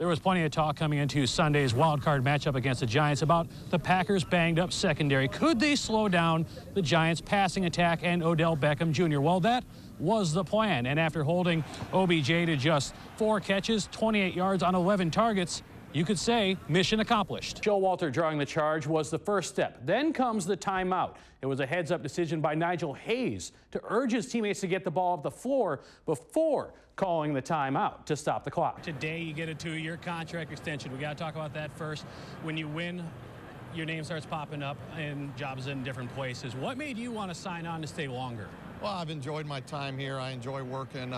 There was plenty of talk coming into Sunday's wild card matchup against the Giants about the Packers' banged-up secondary. Could they slow down the Giants' passing attack and Odell Beckham Jr.? Well, that was the plan. And after holding OBJ to just 4 catches, 28 yards on 11 targets, you could say mission accomplished. Showalter drawing the charge was the first step. Then comes the timeout. It was a heads-up decision by Nigel Hayes to urge his teammates to get the ball off the floor before calling the timeout to stop the clock. Today you get a 2-year contract extension. We got to talk about that first. When you win, your name starts popping up and jobs in different places. What made you want to sign on to stay longer? Well, I've enjoyed my time here. I enjoy working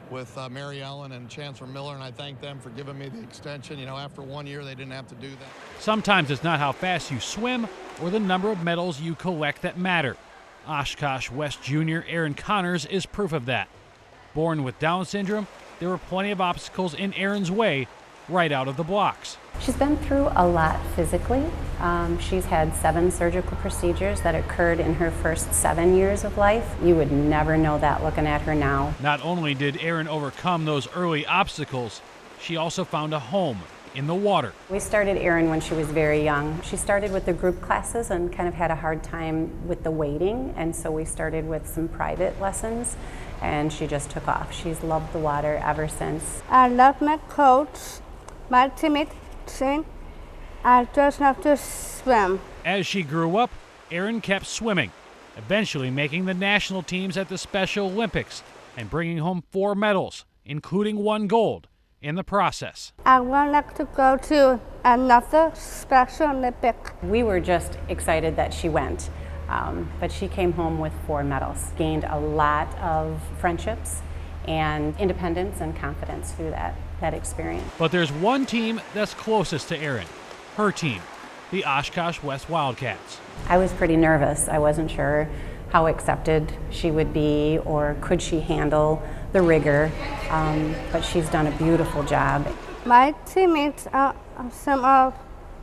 with Mary Ellen and Chancellor Miller, and I thank them for giving me the extension. You know, after 1 year, they didn't have to do that. Sometimes it's not how fast you swim or the number of medals you collect that matter. Oshkosh West Jr. Aaron Connors is proof of that. Born with Down syndrome, there were plenty of obstacles in Aaron's way right out of the blocks. She's been through a lot physically. She's had 7 surgical procedures that occurred in her first 7 years of life. You would never know that looking at her now. Not only did Erin overcome those early obstacles, she also found a home in the water. We started Erin when she was very young. She started with the group classes and kind of had a hard time with the wading, and so we started with some private lessons, and she just took off. She's loved the water ever since. I love my coach, my teammate, I just have to swim. As she grew up, Erin kept swimming, eventually making the national teams at the Special Olympics and bringing home 4 medals, including 1 gold in the process. I would like to go to another Special Olympic. We were just excited that she went, but she came home with 4 medals, gained a lot of friendships and independence and confidence through that experience. But there's one team that's closest to Erin, her team, the Oshkosh West Wildcats. I was pretty nervous. I wasn't sure how accepted she would be or could she handle the rigor, but she's done a beautiful job. My teammates are some of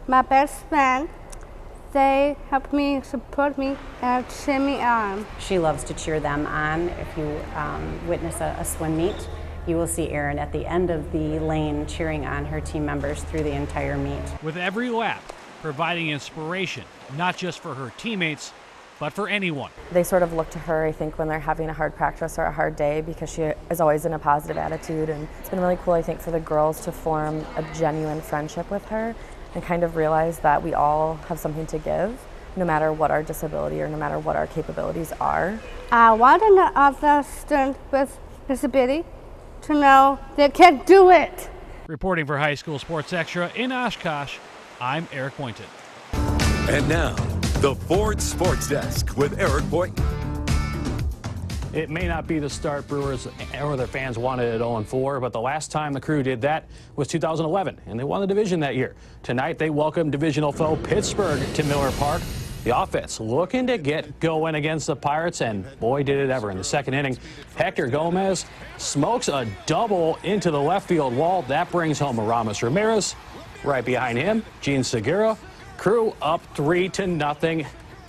my best friends. They help me, support me, and cheer me on. She loves to cheer them on. If you witness a swim meet, you will see Erin at the end of the lane cheering on her team members through the entire meet. With every lap, providing inspiration, not just for her teammates, but for anyone. They sort of look to her, I think, when they're having a hard practice or a hard day, because she is always in a positive attitude. And it's been really cool, I think, for the girls to form a genuine friendship with her and kind of realize that we all have something to give, no matter what our disability or no matter what our capabilities are. I want another student with disability to know they can do it. Reporting for High School Sports Extra in Oshkosh, I'm Eric Boynton. And now, the Ford Sports Desk with Eric Boynton. It may not be the start Brewers or their fans wanted at 0-4, but the last time the Crew did that was 2011, and they won the division that year. Tonight, they welcome divisional foe Pittsburgh to Miller Park. The offense looking to get going against the Pirates, and boy, did it ever. In the second inning, Hector Gomez smokes a double into the left field wall. That brings home Aramis Ramirez. Right behind him, Gene Segura. Crew up 3-0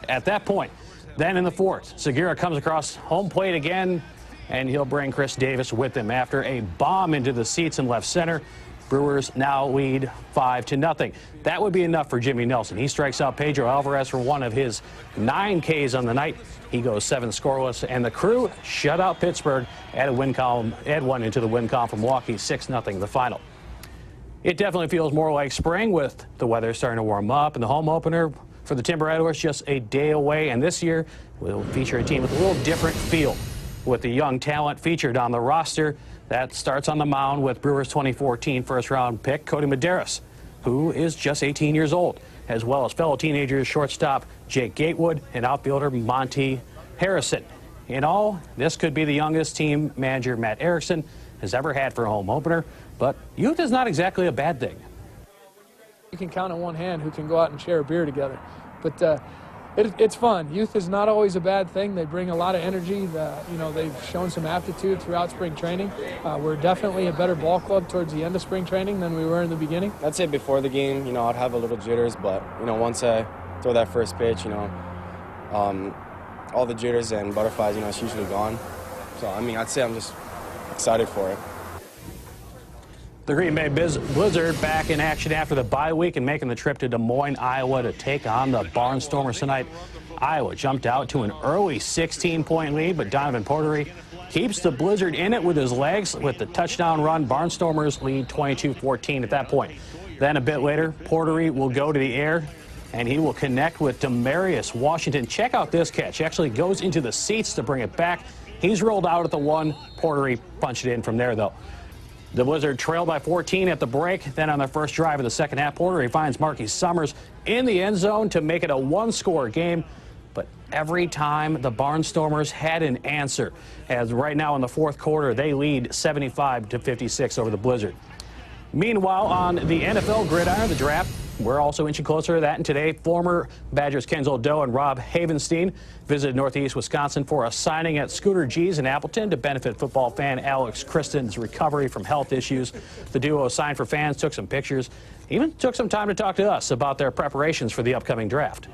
at that point. Then in the fourth, Segura comes across home plate again, and he'll bring Chris Davis with him after a bomb into the seats in left center. Brewers now lead 5-0. That would be enough for Jimmy Nelson. He strikes out Pedro Alvarez for one of his 9 Ks on the night. He goes 7 scoreless, and the Crew shut out Pittsburgh, add one into the win column from Milwaukee, 6-0 the final. It definitely feels more like spring with the weather starting to warm up, and the home opener for the Timber Rattlers just a day away, and this year we'll feature a team with a little different feel with the young talent featured on the roster. That starts on the mound with Brewers 2014 first-round pick Cody Medeiros, who is just 18 years old, as well as fellow teenagers shortstop Jake Gatewood and outfielder Monty Harrison. In all, this could be the youngest team manager Matt Erickson has ever had for a home opener, but youth is not exactly a bad thing. You can count on one hand who can go out and share a beer together, but it's fun. Youth is not always a bad thing. They bring a lot of energy. They've shown some aptitude throughout spring training. We're definitely a better ball club towards the end of spring training than we were in the beginning. I'd say before the game, I'd have a little jitters, but once I throw that first pitch, all the jitters and butterflies, it's usually gone. So I'd say I'm just excited for it. The Green Bay Blizzard back in action after the bye week and making the trip to Des Moines, Iowa to take on the Barnstormers tonight. Iowa jumped out to an early 16-point lead, but Donovan Portery keeps the Blizzard in it with his legs with the touchdown run. Barnstormers lead 22-14 at that point. Then a bit later, Portery will go to the air, and he will connect with Demarius Washington. Check out this catch. Actually goes into the seats to bring it back. He's rolled out at the 1. Portery punched it in from there, though. The Blizzard trailed by 14 at the break. Then on their first drive of the second half, Portery finds Marquis Summers in the end zone to make it a 1-score game. But every time the Barnstormers had an answer, as right now in the fourth quarter, they lead 75-56 over the Blizzard. Meanwhile, on the NFL gridiron, the draft, we're also inching closer to that. And today, former Badgers Kenzel Doe and Rob Havenstein visited Northeast Wisconsin for a signing at Scooter G's in Appleton to benefit football fan Alex Kristen's recovery from health issues. The duo signed for fans, took some pictures, even took some time to talk to us about their preparations for the upcoming draft.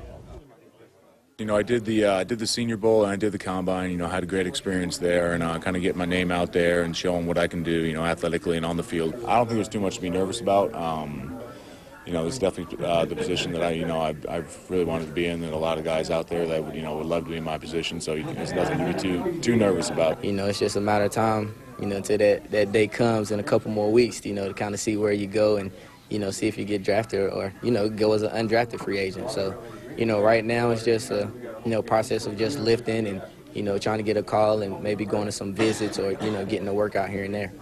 You know, I did the Senior Bowl and I did the Combine. You know, I had a great experience there, and kind of get my name out there and show them what I can do, you know, athletically and on the field. I don't think there's too much to be nervous about. You know, it's definitely the position that I've really wanted to be in, and a lot of guys out there that would love to be in my position. So there's nothing to be too nervous about. You know, it's just a matter of time, you know, until that day comes in a couple more weeks, you know, to kind of see where you go and, you know, see if you get drafted or, you know, go as an undrafted free agent. So, you know, right now it's just a, you know, process of just lifting and, you know, trying to get a call and maybe going to some visits or, you know, getting a workout here and there.